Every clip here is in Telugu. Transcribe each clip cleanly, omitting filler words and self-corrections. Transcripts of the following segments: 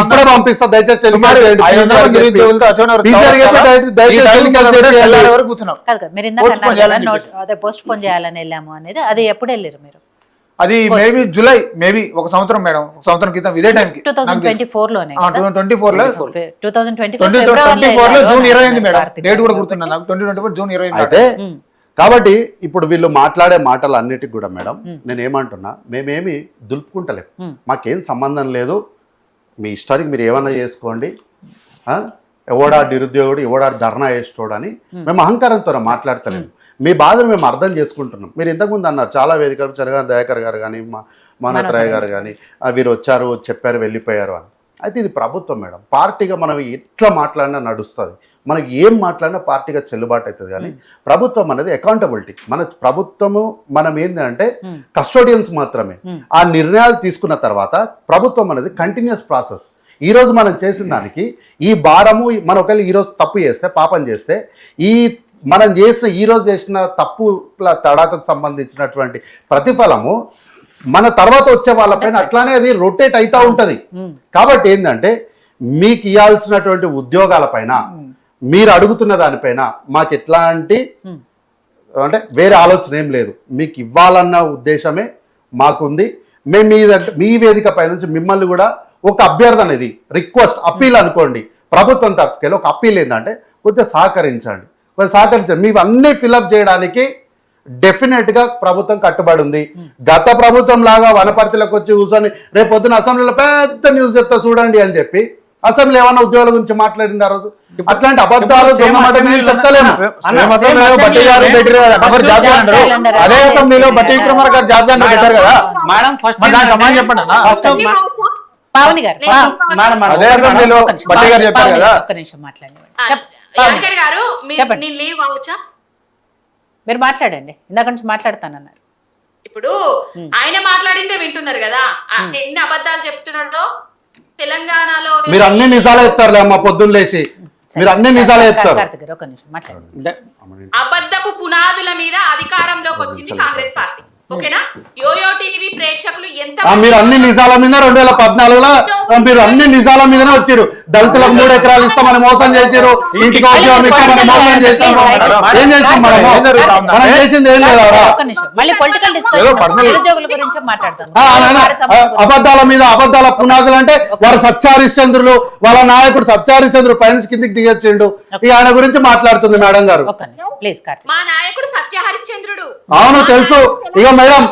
ఇప్పుడే పంపిస్తా దయచేసి పోస్ట్ పోన్ చేయాలని వెళ్ళాము అనేది అది ఎప్పుడు వెళ్ళారు మీరు? అది మేబీ జూలై, మేబీ ఒక సంవత్సరం మేడం, ఒక సంవత్సరం క్రితం ఇదే టైంకి 2024 లోనే 2024 లో 2024 లో జూన్ 20 మేడం, డేట్ కూడా గుర్తున్నా నాకు, 2024 జూన్ 20. అయితే కాబట్టి ఇప్పుడు వీళ్ళు మాట్లాడే మాటలు అన్నిటికి కూడా మేడం నేను ఏమంటున్నా, మేమేమి దులుపుకుంటలేము, మాకేం సంబంధం లేదు, మీ ఇష్టానికి మీరు ఏమన్నా చేసుకోండి, ఎవడా నిరుద్యోగుడు ఎవడా ధర్నా వేసుకోడు అని మేము అహంకారంతో మాట్లాడతలేము. మీ బాధను మేము అర్థం చేసుకుంటున్నాం. మీరు ఇంతకుముందు అన్నారు చాలా వేదికలు, చరగా దయాకర్ గారు కానీ మానవరాయ్ గారు కానీ వీరు వచ్చారు చెప్పారు వెళ్ళిపోయారు అని. అయితే ఇది ప్రభుత్వం మేడం, పార్టీగా మనం ఎట్లా మాట్లాడినా నడుస్తుంది, మనకి ఏం మాట్లాడినా పార్టీగా చెల్లుబాటు అవుతుంది. కానీ ప్రభుత్వం అనేది అకౌంటబిలిటీ, మన ప్రభుత్వము మనం ఏంటంటే కస్టోడియన్స్ మాత్రమే. ఆ నిర్ణయాలు తీసుకున్న తర్వాత ప్రభుత్వం అనేది కంటిన్యూస్ ప్రాసెస్. ఈ రోజు మనం చేసిన దానికి ఈ భారము, మనం ఒకవేళ ఈరోజు తప్పు చేస్తే పాపం చేస్తే ఈ మనం చేసిన ఈరోజు చేసిన తప్పుల తడాకు సంబంధించినటువంటి ప్రతిఫలము మన తర్వాత వచ్చే వాళ్ళపైన అట్లానే అది రొటేట్ అవుతూ ఉంటుంది. కాబట్టి ఏంటంటే మీకు ఇవ్వాల్సినటువంటి ఉద్యోగాల పైన మీరు అడుగుతున్న దానిపైన మాకు ఎట్లాంటి అంటే వేరే ఆలోచన ఏం లేదు, మీకు ఇవ్వాలన్న ఉద్దేశమే మాకుంది. మేము మీ వేదిక పై నుంచి మిమ్మల్ని కూడా ఒక అభ్యర్థన, ఇది రిక్వెస్ట్ అప్పీల్ అనుకోండి, ప్రభుత్వం తరఫుకెళ్ళి ఒక అప్పీల్ ఏంటంటే కొంచెం సహకరించండి. మీకు అన్ని ఫిలప్ చేయడానికి డెఫినెట్గా ప్రభుత్వం కట్టుబడి ఉంది. గత ప్రభుత్వం లాగా వనపర్తిలోకి వచ్చి కూర్చొని రేపు పొద్దున అసెంబ్లీలో పెద్ద న్యూస్ చెప్తా చూడండి అని చెప్పి అసెంబ్లీ ఏమన్నా ఉద్యోగాల గురించి మాట్లాడింది ఆ రోజు. అట్లాంటి అబద్ధాలు చెప్తలేము. అదే అసెంబ్లీలో బట్టి విక్రమార్ గారు జాబ్ గారు పెట్టారు కదా మేడం, ఫస్ట్ చెప్పండి. పావని గారు అదే అసెంబ్లీలో బట్టి గారు చెప్పారు కదా. ఒక్క నిమిషం మాట్లాడండి. మీరు మాట్లాడండి, ఇందాక నుంచి మాట్లాడతానన్నారు. ఇప్పుడు ఆయన మాట్లాడిందే వింటున్నారు కదా, ఎన్ని అబద్ధాలు చెప్తున్నాడో. తెలంగాణలో మీరు అన్ని నిజాలు చెప్తారులే అమ్మ, పొద్దున్న లేచి మీరు అన్ని నిజాలు చెప్తారు. అబద్ధపు పునాదుల మీద అధికారంలోకి వచ్చింది కాంగ్రెస్ పార్టీ, ఓకేనా? యోయో టీవీ ప్రేక్షకులు ఎంత మీరు అన్ని నిజాల మీద 2014లో మీరు అన్ని నిజాల మీదనే వచ్చారు. దళితులకు 3 ఎకరాలు ఇస్తామని మోసం చేశారు, ఇంటికి ఇస్తామని మోసం చేస్తాము. ఏం చేస్తాం మనము? మనం చేసింది ఏం లేదు. అబద్ధాల మీద అబద్ధాల పునాదులు అంటే వారు సత్యహరిశ్చంద్రులు, వాళ్ళ నాయకుడు సత్యహరిశ్చంద్రుడు పైనుంచి కిందికి దిగొచ్చిండు. ఈ ఆయన గురించి మాట్లాడుతుంది మేడం గారు. మా నాయకుడు సత్యహరిశ్చంద్రుడు. అవును తెలుసు. ఇగో మేడం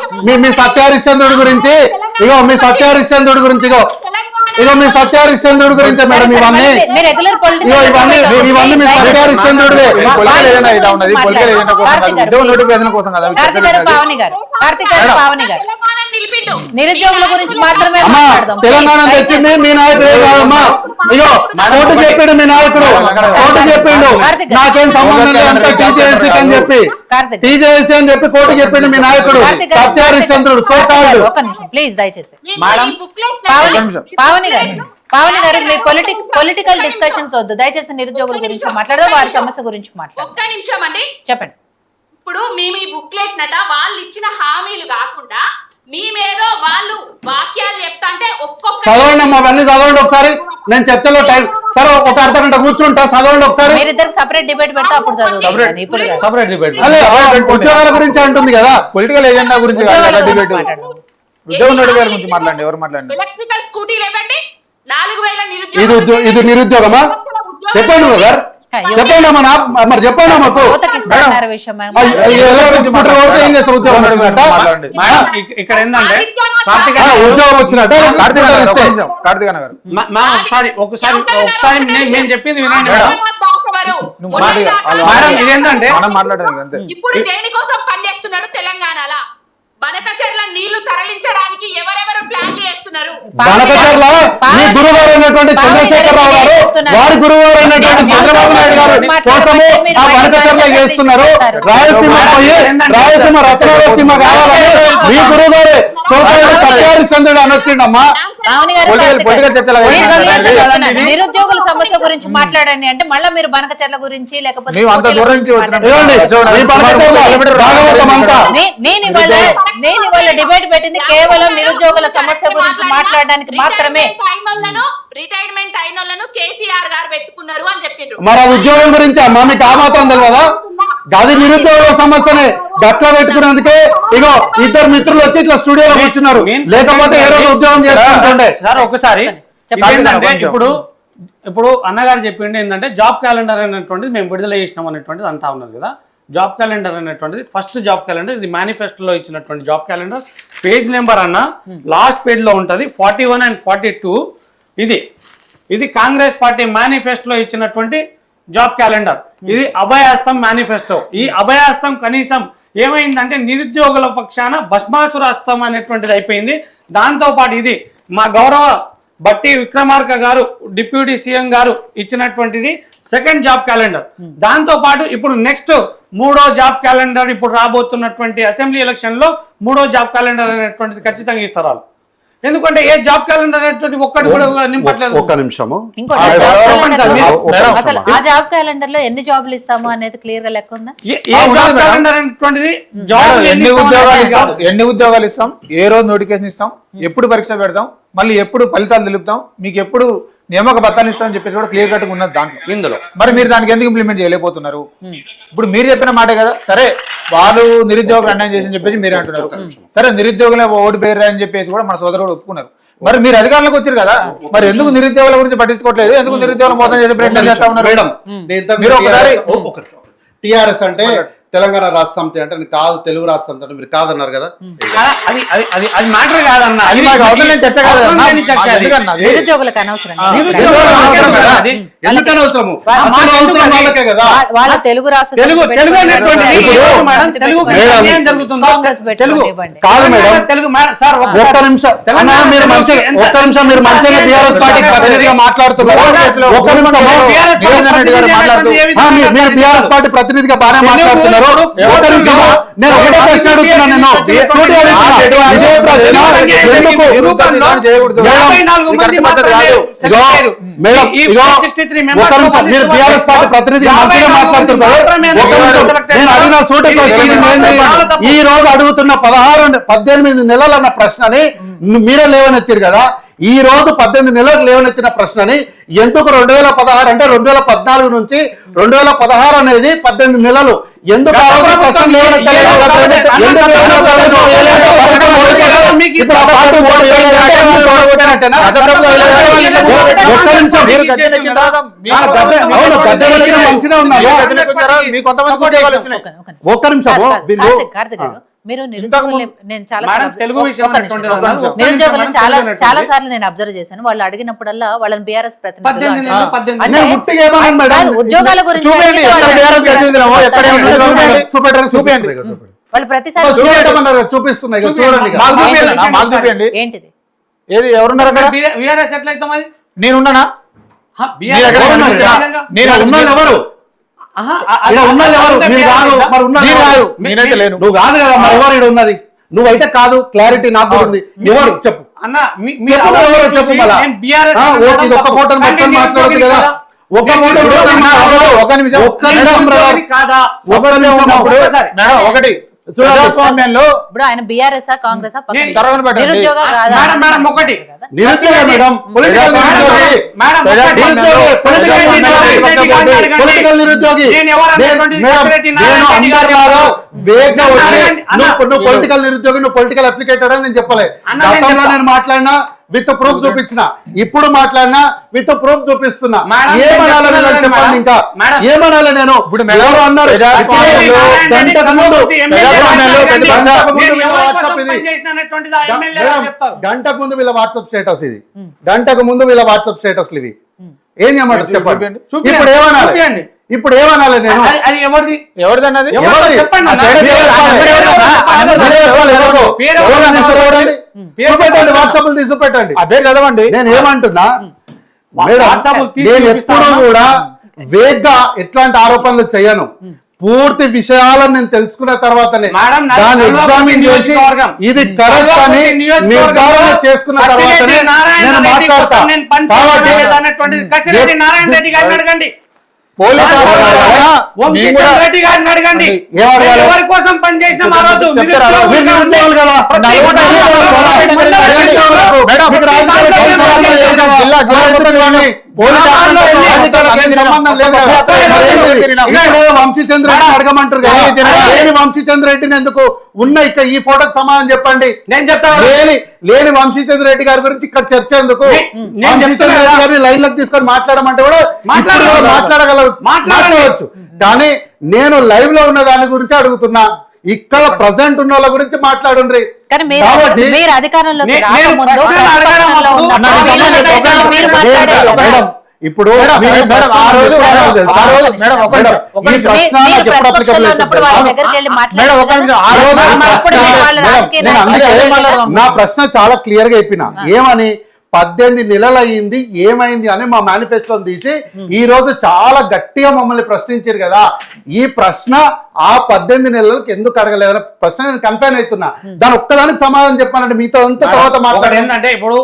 మీ సత్యహరిశ్చంద్రుడి గురించి, ఇగో మీ సత్యహరిశ్చంద్రుడి గురించి, ఇగో మీ సత్యహరిశ్చంద్రుడి గురించి మేడం ఇవన్నీ మీ సత్యహరిశ్చంద్రుడివే. నిరుద్యోగుల గురించి మాత్రమే తెలంగాణ తెచ్చింది మీ నాయకుడే కాదమ్మా. ఇగో కోర్టు చెప్పిండు, మీ నాయకుడు కోర్టు చెప్పిండు నాకేం సంబంధం లేదంటే టీజేఎస్సీ అని చెప్పి, టీజేఎస్సీ అని చెప్పి కోర్టు చెప్పిండు మీ నాయకుడు సత్యహరిశ్చంద్రుడు. ప్లీజ్ దయచేసి పావని గారు మీ పొలిటికల్ డిస్కషన్స్ వద్దు దయచేసి. నిరుద్యోగుల గురించి మాట్లాడదా, వారి సమస్య గురించి మాట్లాడదు. ఒక్క నిమిషం అండి, చెప్పండి. ఇప్పుడు మేము ఈ బుక్లెట్ నట వాళ్ళు ఇచ్చిన హామీలు కాకుండా మేమేదో వాళ్ళు వాక్యాలు చెప్తా అంటే ఒక్కొక్క చదవండి అమ్మా, అవన్నీ చదవండి ఒకసారి. నేను చర్చలో టైం సరే ఒక అర్ధగంట కూర్చుంటా, చదవండి ఒకసారి. మీరిద్దరికి సపరేట్ డిబేట్ పెడతా అప్పుడు సపరేట్ డిబేట్ ఉద్యోగాల గురించి అంటుంది కదా, పొలిటికల్ ఎజెండా గురించి డిబేట్. ఉద్యోగం గురించి మాట్లాడండి, ఎవరు మాట్లాడండి. ఎలక్ట్రికల్ స్కూటీలు ఇవ్వండి, 4000 నిరుద్యోగులు. ఇది నిరుద్యోగమా? చెప్పండి సార్, చెప్పండి అమ్మా. మరి చెప్పండి మాకు ఇక్కడ ఏంటంటే ఉద్యోగం వచ్చినట్టు ఒకసారి నేను చెప్పింది వినండి మేడం. ఇదేంటంటే ఇప్పుడు దేనికోసం పని చేస్తున్నాడు తెలంగాణలో? బనకచెర్ల నీళ్లు తరలించడానికి ఎవరెవరు ప్లాన్ చేస్తున్నారు? బనకచెర్ల మీ గురువారు అయినటువంటి చంద్రశేఖర్ రావు గారు, వారి గురువారు అయినటువంటి చంద్రబాబు నాయుడు గారు కోసము ఆ బనకచెర్ల చేస్తున్నారు. రాయలసీమ రత్నరాయలసీమ కావాలని మీ గురువు గారు సత్యహరిశ్చంద్రుడు అనొచ్చిండమ్మా. నిరుద్యోగుల సమస్య గురించి మాట్లాడండి అంటే మళ్ళీ మీరు బనకచెర్ల గురించి లేకపోతే నేను ఇవాళ డిబేట్ పెట్టింది కేవలం నిరుద్యోగుల సమస్య గురించి మాట్లాడడానికి మాత్రమే. రిటైర్మెంట్ అయిన వాళ్ళను కేసీఆర్ గారు పెట్టుకున్నారు అని చెప్పిండ్రు. మరి ఆ ఉద్యోగం గురించి అమ్మా మీకు ఆ మాత్రం తెలియదా? గది నిరుద్యోగ సమస్యనే గట్ల పెట్టుకున్నందుకే ఇగో ఇద్దరు మిత్రులు వచ్చి ఇట్లా స్టూడియోలో కూర్చున్నారు, లేకపోతే ఏ రోజు ఉద్యోగం చేసుకుంటుండే. సార్ ఒకసారి ఇప్పుడు అన్నగారు చెప్పింది ఏంటంటే జాబ్ క్యాలెండర్ అనేటువంటిది మేము విడుదల చేసినాం అనేటువంటిది అంటా ఉన్నారు కదా. జాబ్ క్యాలెండర్ అనేటువంటిది ఫస్ట్ జాబ్ క్యాలెండర్, ఇది మేనిఫెస్టోలో ఇచ్చినటువంటి జాబ్ క్యాలెండర్. పేజ్ నెంబర్ అన్న లాస్ట్ పేజ్ లో ఉంటది 41 and 42. ఇది కాంగ్రెస్ పార్టీ మేనిఫెస్టోలో ఇచ్చినటువంటి జాబ్ క్యాలెండర్. ఇది అభయహస్తం మేనిఫెస్టో. ఈ అభయహస్తం కనీసం ఏమైందంటే నిరుద్యోగుల పక్షాన భస్మాసురాస్తం అనేటువంటిది అయిపోయింది. దాంతో పాటు ఇది మా గౌరవ బట్టి విక్రమార్క గారు డిప్యూటీ సీఎం గారు ఇచ్చినటువంటిది సెకండ్ జాబ్ క్యాలెండర్. దాంతో పాటు ఇప్పుడు నెక్స్ట్ 3వ జాబ్ క్యాలెండర్ ఇప్పుడు రాబోతున్నటువంటి అసెంబ్లీ ఎలక్షన్ లో 3వ జాబ్ క్యాలెండర్ అనేటువంటిది ఖచ్చితంగా ఇస్తారు వాళ్ళు. ఎందుకంటే ఏ జాబ్ క్యాలెండర్ అనేటువంటి ఒక్కటి కూడా నింపట్లేదు. ఒక్క నిమిషము, అసలు ఆ జాబ్ క్యాలెండర్ లో ఎన్ని జాబ్లు ఇస్తాము అనేది క్లియర్ గా లెక్క ఉందా? ఏ జాబ్ క్యాలెండర్ అనేటువంటిది ఎన్ని ఉద్యోగాలు ఇస్తాం, ఏ రోజు నోటిఫికేషన్ ఇస్తాం, ఎప్పుడు పరీక్ష పెడతాం, మళ్ళీ ఎప్పుడు ఫలితాలు తెలుపుతాం, మీకు ఎప్పుడు నియామక పత్రాన్ని ఇస్తామని చెప్పేసి కూడా క్లియర్ కట్ ఉన్నది దాంట్లో ఇందులో. మరి మీరు దానికి ఎందుకు ఇంప్లిమెంట్ చేయలేకపోతున్నారు? ఇప్పుడు మీరు చెప్పిన మాట కదా, సరే వాళ్ళు నిరుద్యోగులు అన్యాయం చేసి చెప్పేసి మీరే అంటున్నారు. సరే నిరుద్యోగులే ఓటు పేరు అని చెప్పేసి కూడా మన సోదరుడు ఒప్పుకున్నారు. మరి మీరు అధికారంలోకి వచ్చారు కదా, మరి ఎందుకు నిరుద్యోగుల గురించి పట్టించుకోవట్లేదు? ఎందుకు నిరుద్యోగులు మోసం చేసే ప్రయత్నం చేస్తా ఉన్నారు? మీరు ఒకసారి టిఆర్ఎస్ అంటే తెలంగాణ రాష్ట్ర సమితి అంటే కాదు, తెలుగు రాష్ట్ర సమితి అంటే మీరు కాదన్నారు కదా. అది మ్యాటర్ కాదన్న, చర్చ కాదు, నిరుద్యోగులకు అనవసరం. ఎందుకని అవసరము? అసలు అవసరం వాళ్ళకే కదా. వాళ్ళ తెలుగు రాష్ట్ర కాదు మేడం, ఒక్క నిమిషం మీరు మంచిగా టీఆర్ఎస్ పార్టీకి ప్రతినిధిగా మాట్లాడుతున్నారు. ఒక్క నిమిషం, మీరు టీఆర్ఎస్ పార్టీ ప్రతినిధిగా బాగానే మాట్లాడుతున్నారు. ఒక్క నిమిషం, నేను ఒకటే ప్రశ్న అడుగుతున్నాను. నేను మీరు టీఆర్ఎస్ పార్టీ ప్రతినిధిగా మంచిగా మాట్లాడుతున్నారు. నేను అడిగిన సూటి ఈ రోజు అడుగుతున్న 18 నెలలన్న ప్రశ్నని మీరే లేవనెత్తారు కదా. ఈ రోజు 18 నెలలకు లేవనెత్తిన ప్రశ్నని ఎందుకు 2016 అంటే 2014 నుంచి 2016 అనేది 18 నెలలు ఎందుకు ప్రశ్న లేవనెత్తలేదు? ఒక్క నిమిషం, మీరు నిరుద్యోగులను చాలా సార్లు నేను అబ్జర్వ్ చేశాను. వాళ్ళు అడిగినప్పుడల్లా వాళ్ళని బీఆర్ఎస్ ప్రతినిధులు ఉద్యోగాల గురించి వాళ్ళు ప్రతిసారి చూపిస్తున్నాయి. ఏంటిది? ఏది ఎవరున్నారు అక్కడ? నేనున్నానా? ఎవరు నువ్వు కాదు కదా, మరి ఎవరు ఇక్కడ ఉన్నది? నువ్వైతే కాదు, క్లారిటీ నాకు ఉంది. ఎవరు చెప్పు అన్న, చెప్పు. ఇది ఒక్క ఫోటో మొత్తం మాట్లాడదు కదా. ఒక్క ఫోటో ఒకటి ప్రజాస్వామ్యంలో ఇప్పుడు ఆయన బీఆర్ఎస్ కాంగ్రెస్ పొలిటికల్ నిరుద్యోగి నువ్వు పొలిటికల్ అప్లికేటెడ్ అని నేను చెప్పలే. గతంలో నేను మాట్లాడినా విత్ ప్రూఫ్ చూపించిన, ఇప్పుడు మాట్లాడినా విత్ ప్రూఫ్ చూపిస్తున్నా. ఏమనాలి చెప్పండి, ఇంకా ఏమనాలి? నేను ఎవరు అన్నారు గంటకు ముందు వీళ్ళ వాట్సాప్ స్టేటస్ ఇది, గంటకు ముందు వీళ్ళ వాట్సాప్ స్టేటస్లు ఇవి. ఏం చేయమంటారు చెప్పండి? ఇప్పుడు ఏమనాలి? ఇప్పుడు ఏమనాలి? నేను ఎవరిది అన్నది చెప్పండి, వాట్సాప్ తీసి పెట్టండి. అదే చదవండి. నేను ఏమంటున్నా, నేను ఎప్పుడు కూడా వేగ్గా ఎట్లాంటి ఆరోపణలు చేయను. పూర్తి విషయాలను నేను తెలుసుకున్న తర్వాతనే దాన్ని ఎగ్జామిన్ చేసి ఇది కరెక్ట్ అని నిర్ధారణ చేసుకున్న తర్వాతనే నేను మాట్లాడతా. కాబట్టి పోలీస్ వంశీచంద్ర రెడ్డి గారిని అడగండి. ఏం అడగాలి? ఎవరి కోసం పనిచేసినాం ఆ రోజు? మీరు నిరుద్యోగులు కదా. మీకు రాజకీయాలు వంశీచంద్ర రెడ్డి అడగమంటారు కదా. లేని వంశీచంద్ర రెడ్డిని ఎందుకు ఉన్న ఇక్కడ ఈ ఫోటోకి సమాధానం చెప్పండి. నేను చెప్తాను. లేని వంశీచంద్ర రెడ్డి గారి గురించి ఇక్కడ చర్చ ఎందుకు? వంశీచంద్ర రెడ్డి గారిని లైన్ లోకి తీసుకొని మాట్లాడమంటే కూడా మాట్లాడవచ్చు. కానీ నేను లైవ్ లో ఉన్న దాని గురించి అడుగుతున్నా. ఇక్కడ ప్రజెంట్ ఉన్న వాళ్ళ గురించి మాట్లాడుండ్రి. కానీ మీరు అధికారంలోకి రాకముందు ప్రతిపక్షంలో ఉన్నప్పుడు మీరు మాట్లాడారు. ఇప్పుడు నా ప్రశ్న చాలా క్లియర్ గా చెప్పిన. ఏమని 18 నెలలు అయ్యింది, ఏమైంది అని మా మేనిఫెస్టోని తీసి ఈ రోజు చాలా గట్టిగా మమ్మల్ని ప్రశ్నించారు కదా. ఈ ప్రశ్న ఆ 18 నెలలకు ఎందుకు అడగలేదన్న ప్రశ్న నేను కన్ఫైన్ అవుతున్నా. దాని ఒక్కదానికి సమాధానం చెప్పానంటే మీతో అంతా తర్వాత మాట్లాడండి. ఏంటంటే ఇప్పుడు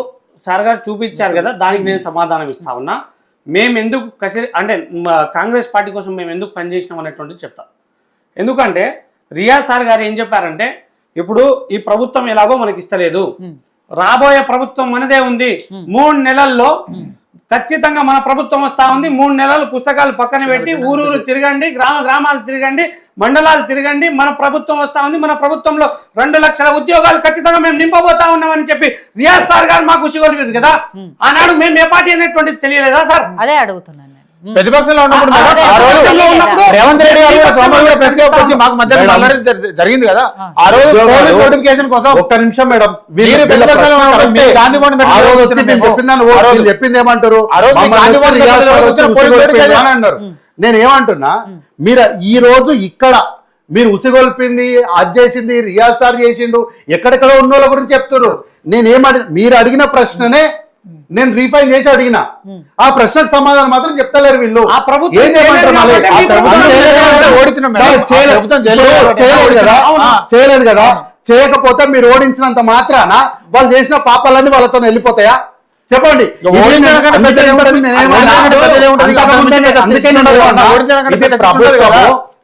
సార్ గారు చూపించారు కదా, దానికి నేను సమాధానం ఇస్తా ఉన్నా. మేము ఎందుకు అంటే కాంగ్రెస్ పార్టీ కోసం మేము ఎందుకు పనిచేసినాం అనేటువంటిది చెప్తాం. ఎందుకంటే రియాజ్ సార్ గారు ఏం చెప్పారంటే, ఇప్పుడు ఈ ప్రభుత్వం ఎలాగో మనకి ఇస్తలేదు, రాబోయే ప్రభుత్వం మనదే ఉంది, 3 నెలల్లో ఖచ్చితంగా మన ప్రభుత్వం వస్తా ఉంది, 3 నెలలు పుస్తకాలు పక్కన పెట్టి ఊరూరు తిరగండి, గ్రామాలు తిరగండి, మండలాలు తిరగండి, మన ప్రభుత్వం వస్తా ఉంది, మన ప్రభుత్వంలో 2 లక్షల ఉద్యోగాలు ఖచ్చితంగా మేము నింపబోతా ఉన్నామని చెప్పి రియాజ్ సార్ గారు మాకు ఉసిగొలిపారు కదా. ఆనాడు మేము ఏ పార్టీ అనేటువంటిది తెలియలేదా సార్? అదే అడుగుతున్నాను. ప్రతిపక్షంలో ఉన్నప్పుడు రేవంత్ రెడ్డి గారు ప్రెస్ వచ్చి మాకు మధ్య జరిగింది కదా. ఆ రోజు పోలీస్ నోటిఫికేషన్ కోసం ఒక్క నిమిషం మేడం, చెప్పింది ఏమంటారు అన్నారు. నేను ఏమంటున్నా, మీరు ఈ రోజు ఇక్కడ మీరు ఉసిగొల్పింది, అది చేసింది, రియాజ్ సార్ చేసిండు, ఎక్కడెక్కడో ఉన్న వాళ్ళ గురించి చెప్తున్నారు. మీరు అడిగిన ప్రశ్ననే నేను రీఫైన్ చేసి అడిగిన. ఆ ప్రశ్నకు సమాధానం మాత్రం చెప్తలేరు వీళ్ళు. ఏం చేయలేదు కదా. చేయకపోతే మీరు ఓడించినంత మాత్రాన వాళ్ళు చేసిన పాపాలన్నీ వాళ్ళతో వెళ్ళిపోతాయా? చెప్పండి.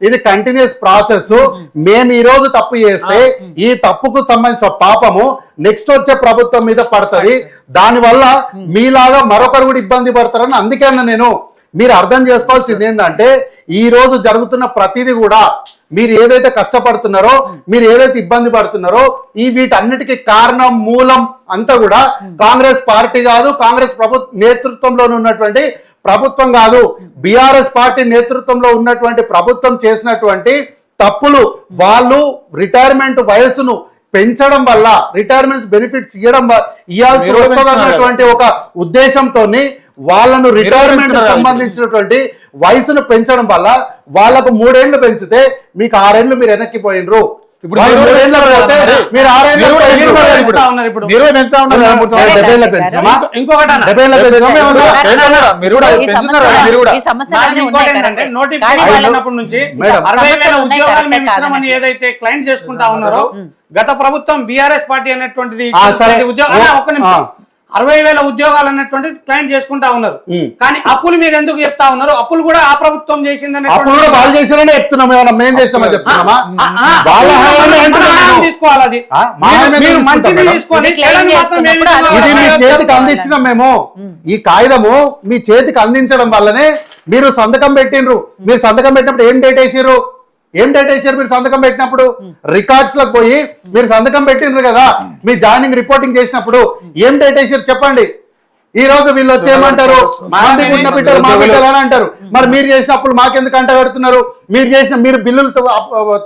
ఇది కంటిన్యూస్ ప్రాసెస్. మేము ఈ రోజు తప్పు చేస్తే ఈ తప్పుకు సంబంధించిన పాపము నెక్స్ట్ వచ్చే ప్రభుత్వం మీద పడుతుంది. దానివల్ల మీలాగా మరొకరు కూడా ఇబ్బంది పడతారని అందుకే నేను మీరు అర్థం చేసుకోవాల్సింది ఏంటంటే, ఈ రోజు జరుగుతున్న ప్రతిదీ కూడా మీరు ఏదైతే కష్టపడుతున్నారో, మీరు ఏదైతే ఇబ్బంది పడుతున్నారో, ఈ వీటన్నిటికీ కారణం మూలం అంతా కూడా కాంగ్రెస్ పార్టీ కాదు, కాంగ్రెస్ నేతృత్వంలో ఉన్నటువంటి ప్రభుత్వం కాదు, బీఆర్ఎస్ పార్టీ నేతృత్వంలో ఉన్నటువంటి ప్రభుత్వం చేసినటువంటి తప్పులు. వాళ్ళు రిటైర్మెంట్ వయసును పెంచడం వల్ల, రిటైర్మెంట్ బెనిఫిట్స్ ఇవ్వాల్సి ఒక ఉద్దేశంతో వాళ్ళను రిటైర్మెంట్ సంబంధించినటువంటి వయసును పెంచడం వల్ల వాళ్ళకు 3 ఏళ్లు పెంచితే మీకు 6 ఏళ్లు మీరు వెనక్కిపోయినరు. ఇప్పుడు ఏదైతే క్లైమ్ చేసుకుంటా ఉన్నారో గత ప్రభుత్వం బీఆర్ఎస్ పార్టీ అనేటువంటిది 60,000 ఉద్యోగాలు అన్నటువంటిది క్లైమ్ చేసుకుంటా ఉన్నారు. కానీ అప్పులు మీరు ఎందుకు చెప్తా ఉన్నారు? అప్పులు కూడా ఆ ప్రభుత్వం చేసిందని తీసుకోవాలి. అది మీరు మంచిది తీసుకొని ఇది మీ చేతికి అందించినాం మేము. ఈ కాగితము మీ చేతికి అందించడం వల్లనే మీరు సంతకం పెట్టినరు. మీరు సంతకం పెట్టినప్పుడు ఏం డేట్ వేసారు? మీరు సంతకం పెట్టినప్పుడు రికార్డ్స్ లకు పోయి మీరు సంతకం పెట్టినారు కదా. మీ జాయినింగ్ రిపోర్టింగ్ చేసినప్పుడు ఏం డేట్ వేసారు చెప్పండి. ఈ రోజు వీళ్ళు వచ్చేయమంటారు అని అంటారు. మరి మీరు చేసినప్పుడు మాకెందుకు అంట కడుతున్నారు? మీరు బిల్లులు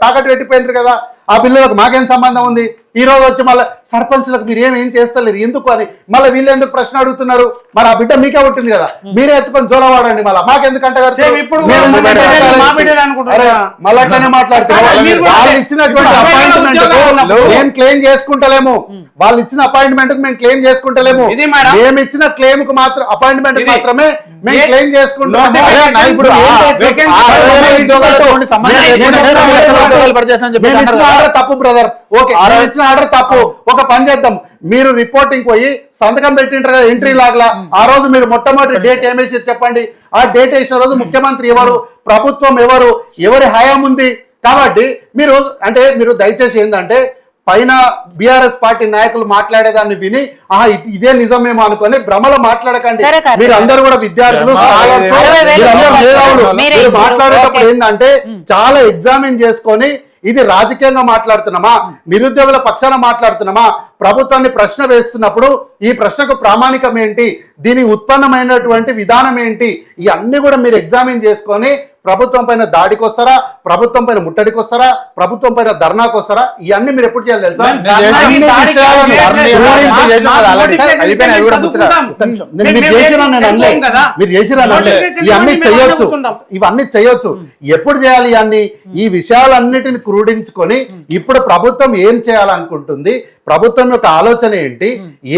తాకట్టు పెట్టిపోయినారు కదా, ఆ బిల్లులకు మాకేం సంబంధం ఉంది? ఈ రోజు వచ్చి మళ్ళీ సర్పంచ్లకు మీరు ఏం చేస్తలేరు ఎందుకు అని మళ్ళీ వీళ్ళు ఎందుకు ప్రశ్న అడుగుతున్నారు? మరి ఆ బిడ్డ మీకే ఉంటుంది కదా, మీరే ఎత్తుకొని జోలవాడండి. మళ్ళీ మాకెందుకు అంట మళ్ళీ అట్లనే మాట్లాడుతున్నారు. వాళ్ళు ఇచ్చినటువంటి అపాయింట్మెంట్ మేము క్లెయిమ్ చేసుకుంటలేము. వాళ్ళు ఇచ్చిన అపాయింట్మెంట్ మేము క్లెయిమ్ చేసుకుంటలేము. మేము ఇచ్చిన క్లెయిమ్ కు మాత్రం అపాయింట్మెంట్ మాత్రమే మేము క్లెయిమ్ చేసుకుంటున్నాము. అదే అన్న, ఇప్పుడు vacancy ఉద్యోగాలతో సంబంధం లేకుండా ఉద్యోగాలు పనిచేస్తామని చెప్పి మేము ఇచ్చిన అన్నారు కదా. ఆర్డర్ తప్పు బ్రదర్. ఓకే, మేము ఇచ్చిన ఆర్డర్ తప్పు. ఒక పని చేద్దాం, మీరు రిపోర్టింగ్ పోయి సంతకం పెట్టింటారు కదా ఎంట్రీ లాగా, ఆ రోజు మీరు మొట్టమొదటి డేట్ ఏమేసి చెప్పండి. ఆ డేట్ వేసిన రోజు ముఖ్యమంత్రి ఎవరు, ప్రభుత్వం ఎవరు, ఎవరి హయాం ఉంది. కాబట్టి మీరు దయచేసి ఏంటంటే పైన బీఆర్ఎస్ పార్టీ నాయకులు మాట్లాడేదాన్ని విని ఇదే నిజమేమో అనుకొని భ్రమలో మాట్లాడకండి. సరే కాదు. మీరు అందరూ కూడా విద్యార్థులు, scholars, 60,000 మీరందరూ మేధావులు. మీరే మీరు మాట్లాడేటప్పుడు ఓకే. ఏంటంటే చాలా ఎగ్జామిన్ చేసుకొని ఇది రాజకీయంగా మాట్లాడుతున్నామా, నిరుద్యోగుల పక్షాన మాట్లాడుతున్నామా, ప్రభుత్వాన్ని ప్రశ్న వేస్తున్నప్పుడు ఈ ప్రశ్నకు ప్రామాణికం ఏంటి, దీని ఉత్పన్నమైనటువంటి విధానం ఏంటి, ఇవన్నీ కూడా మీరు ఎగ్జామిన్ చేసుకొని ప్రభుత్వం పైన దాడికి వస్తారా, ప్రభుత్వం పైన ముట్టడికి వస్తారా, ప్రభుత్వం పైన ధర్నాకు వస్తారా, ఇవన్నీ మీరు ఎప్పుడు చేయాలి తెలుసా? నేను చేసిన అన్ని దాడికి విషయాలను నేను వివరించి చేసిన చేసిన దాడికి అలాంటి notification అయిపోయినాయి, అవి కూడా ముచ్చట. చదువుకుందాం. మీరు చేసినా నేను అనలే, మీరు చేసినా అనలే. Notification ఇవన్నీ మేము చేయొచ్చు, కూర్చుంటాం. ఇవన్నీ చేయొచ్చు. ఎప్పుడు చేయాలి ఇవన్నీ? ఈ విషయాలన్నిటిని క్రోడీంచుకొని ఇప్పుడు ప్రభుత్వం ఏం చేయాలనుకుంటుంది, ప్రభుత్వం యొక్క ఆలోచన ఏంటి,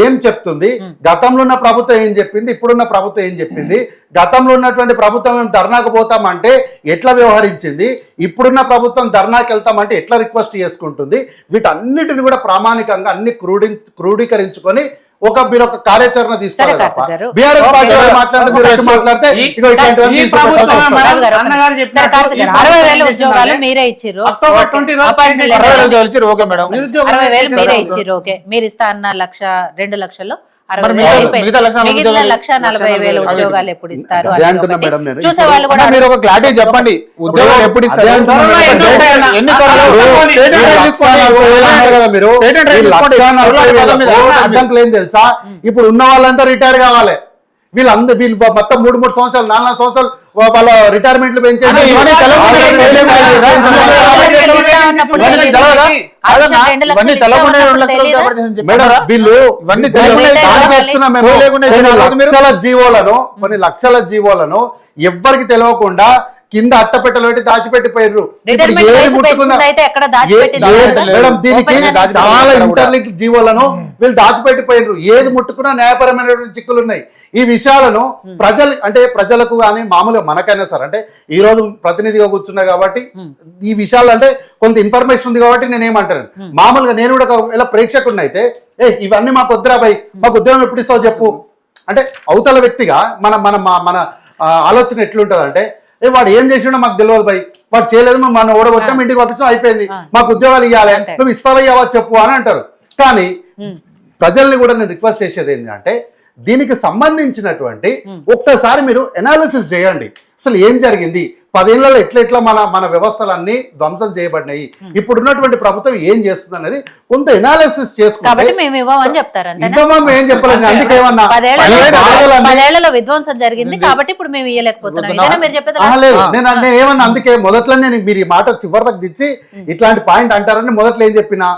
ఏం చెప్తుంది, గతంలో ఉన్న ప్రభుత్వం ఏం చెప్పింది, ఇప్పుడున్న ప్రభుత్వం ఏం చెప్పింది, గతంలో ఉన్నటువంటి ప్రభుత్వం మేము ధర్నాకు పోతామంటే ఎట్లా వ్యవహరించింది, ఇప్పుడున్న ప్రభుత్వం ధర్నాకి వెళ్తామంటే ఎట్లా రిక్వెస్ట్ చేసుకుంటుంది, వీటన్నిటిని కూడా ప్రామాణికంగా అన్ని క్రోడీకరించుకొని మీరు ఒక కార్యాచరణ తీసుకోవాలి సరే, తప్ప గారు. BRS party okay. వాళ్ళు మాట్లాడితే మీరు వచ్చి మాట్లాడితే ఇగో ఇట్లాంటివన్నీ ఈ తీసుకొస్తారు. ప్రభుత్వమే మేడం, రావు గారు, అన్నగారు సరే చెప్పినట్టు కార్తిక్ గారు, ఈ 60,000 ప్రభుత్వం ఉద్యోగాలు చేసిందంటే మీరే ఇచ్చిర్రు. అక్టోబర్ 20 రోజు అపాయింట్మెంట్ తీసేసి లెటర్ 60,000 వచ్చారు, ఓకే మేడం. నిరుద్యోగులు 60,000 మీరే చేస్తారు. ఇచ్చిర్రు. ఓకే, మీరు ఇస్తా అన్న 2 లక్షలు మరి 60,000 అయిపోయింది. మిగతా 1,40,000 మిగిలిన ఉద్యోగాలు? 1,40,000 ఉద్యోగాలు ఎప్పుడు ఇస్తారు అదే అనేది అంటున్నా ఒకటి. మేడం నేను. చూసే వాళ్ళు కూడా అన్న, మీరు ఒక క్లారిటీ చెప్పండి, ఉద్యోగాలు ఎప్పుడు ఇస్తారు? అదే అంటున్నా త్వరలో మేడం. ఎన్నో ఉంటాయన్న. ఎన్ని త్వరలో? అప్పుడు స్టేట్ మీరు రైట్ తీసుకోండి. 1,40,000 అన్నారు కదా మీరు. స్టేట్ రైట్ ఈ తీసుకోండి. 1,40,000 అడ్డంకులు ఏం తెలుసా? ఇప్పుడు ఉన్న వాళ్ళంతా రిటైర్ కావాలి. వీళ్ళు మొత్తం 3 సంవత్సరాలు 4 సంవత్సరాలు వాళ్ళ రిటైర్మెంట్లు పెంచండి. ఇవన్నీ తెలవకుండా ఆల్రెడీ చేయలేము. ఇవన్నీ తెలవదా? కాదన్నా, ఇవన్నీ తెలవకుండా 2 లక్షలు ఉద్యోగాలు చేసి మేడం చెప్పారా? వీళ్ళు ఇవన్నీ తెలియకుండా తెలియకుండా దాడి చేస్తున్నాం మేము. తెలియకుండా కొన్ని చేసిన రోజు మీరు- లక్షల జీవోలను ఎవ్వరికి తెలియకుండా కింద అట్టపెట్టలు పెట్టి దాచిపెట్టిపోయారు. ఇప్పుడు రిటైర్మెంట్ ఏది వయసు ముట్టుకున్నా పెంచింది అయితే ఎక్కడ దాచిపెట్టి మేడం దీనికి ఓపెన్ గా చాలా దాచిపెట్టి ఇంటర్లింక్ జీవోలను వీళ్ళు దాచిపెట్టిపోయారు. ఏది ముట్టుకున్నా న్యాయపరమైనటువంటి చిక్కులు ఉన్నాయి. ఈ విషయాలను ప్రజలకు కానీ మామూలుగా మనకైనా సరే ఈ రోజు ప్రతినిధిగా కూర్చున్నా కాబట్టి ఈ విషయాలు కొంత ఇన్ఫర్మేషన్ ఉంది కాబట్టి నేను ఏమంటాను, మామూలుగా నేను కూడా ఇలా ప్రేక్షకుడిని అయితే ఇవన్నీ మాకు వద్దురా భయ్, మాకు ఉద్యోగం ఎప్పుడు ఇస్తావు చెప్పు అవతల వ్యక్తిగా మన ఆలోచన ఎట్లుంటది వాడు ఏం చేసిండో మాకు తెలియదు భయ్, వాడు చేయలేదు, మనం ఓడగొట్టాం, ఇంటికి పంపించడం అయిపోయింది, మాకు ఉద్యోగాలు ఇవ్వాలి, నువ్వు ఇస్తావయ్యావా చెప్పు అని అంటారు. కానీ ప్రజల్ని కూడా నేను రిక్వెస్ట్ చేసేది ఏంటంటే దీనికి సంబంధించినటువంటి ఒక్కసారి మీరు ఎనాలిసిస్ చేయండి. అసలు ఏం జరిగింది, 10 ఏళ్లలో ఎట్లా మన వ్యవస్థలన్నీ ధ్వంసం చేయబడినాయి, ఇప్పుడు ఉన్నటువంటి ప్రభుత్వం ఏం చేస్తుంది అనేది కొంత ఎనాలిసిస్ చేసుకుంటే కాబట్టి మేము ఇవ్వమని చెప్తారంటే ఇవ్వమా ఏం చెప్పలేదు. అందుకేమన్నా 10 ఏళ్లలో విధ్వంసం జరిగింది కాబట్టి ఇప్పుడు మేము ఇవ్వలేకపోతున్నాం. ఇదేనా మీరు చెప్పేది? లేదు, నేను ఏమన్నా అందుకే మొదట్లో మీరు ఈ మాట చివరికి దిచ్చి ఇట్లాంటి పాయింట్ అంటారని మొదట్లో ఏం చెప్పినా